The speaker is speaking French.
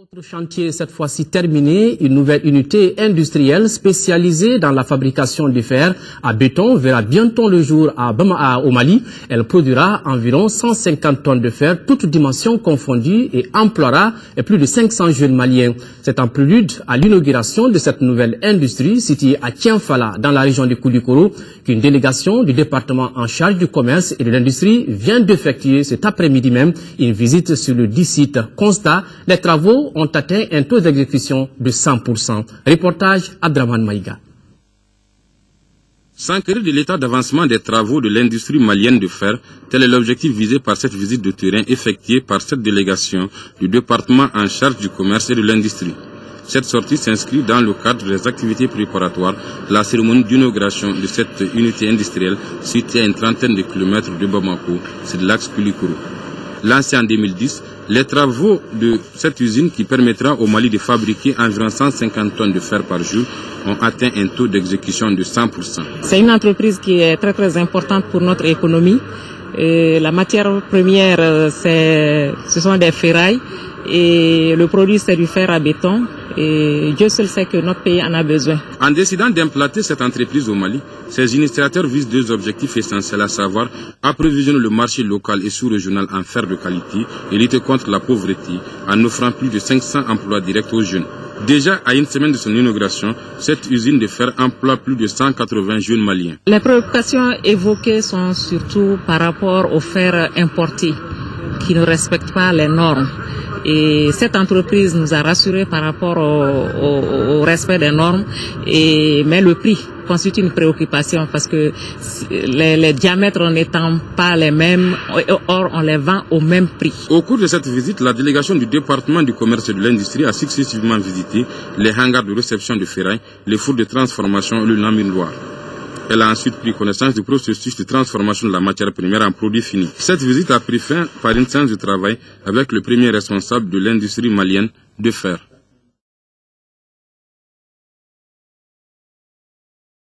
Autre chantier cette fois-ci terminé, une nouvelle unité industrielle spécialisée dans la fabrication de fer à béton verra bientôt le jour au Mali. Elle produira environ 150 tonnes de fer, toutes dimensions confondues, et emploiera plus de 500 jeunes maliens. C'est en prélude à l'inauguration de cette nouvelle industrie située à Tienfala, dans la région de Koulikoro, qu'une délégation du département en charge du commerce et de l'industrie vient d'effectuer cet après-midi même une visite sur le dit site. Constat, les travaux ont atteint un taux d'exécution de 100%. Reportage Abdraman Maïga. S'enquérir de l'état d'avancement des travaux de l'industrie malienne de fer, tel est l'objectif visé par cette visite de terrain effectuée par cette délégation du département en charge du commerce et de l'industrie. Cette sortie s'inscrit dans le cadre des activités préparatoires de la cérémonie d'inauguration de cette unité industrielle située à une trentaine de kilomètres de Bamako, c'est de l'axe Koulikoro. Lancée en 2010, les travaux de cette usine qui permettra au Mali de fabriquer environ 150 tonnes de fer par jour ont atteint un taux d'exécution de 100%. C'est une entreprise qui est très importante pour notre économie. La matière première, ce sont des ferrailles et le produit c'est du fer à béton. Et Dieu seul sait que notre pays en a besoin. En décidant d'implanter cette entreprise au Mali, ces initiateurs visent deux objectifs essentiels, à savoir approvisionner le marché local et sous-régional en fer de qualité et lutter contre la pauvreté en offrant plus de 500 emplois directs aux jeunes. Déjà, à une semaine de son inauguration, cette usine de fer emploie plus de 180 jeunes maliens. Les préoccupations évoquées sont surtout par rapport au fer importé qui ne respecte pas les normes. Et cette entreprise nous a rassurés par rapport au respect des normes, mais le prix constitue une préoccupation parce que les diamètres n'étant pas les mêmes, or on les vend au même prix. Au cours de cette visite, la délégation du département du commerce et de l'industrie a successivement visité les hangars de réception de ferraille, les fours de transformation et le laminoir. Elle a ensuite pris connaissance du processus de transformation de la matière première en produit fini. Cette visite a pris fin par une séance de travail avec le premier responsable de l'industrie malienne de fer.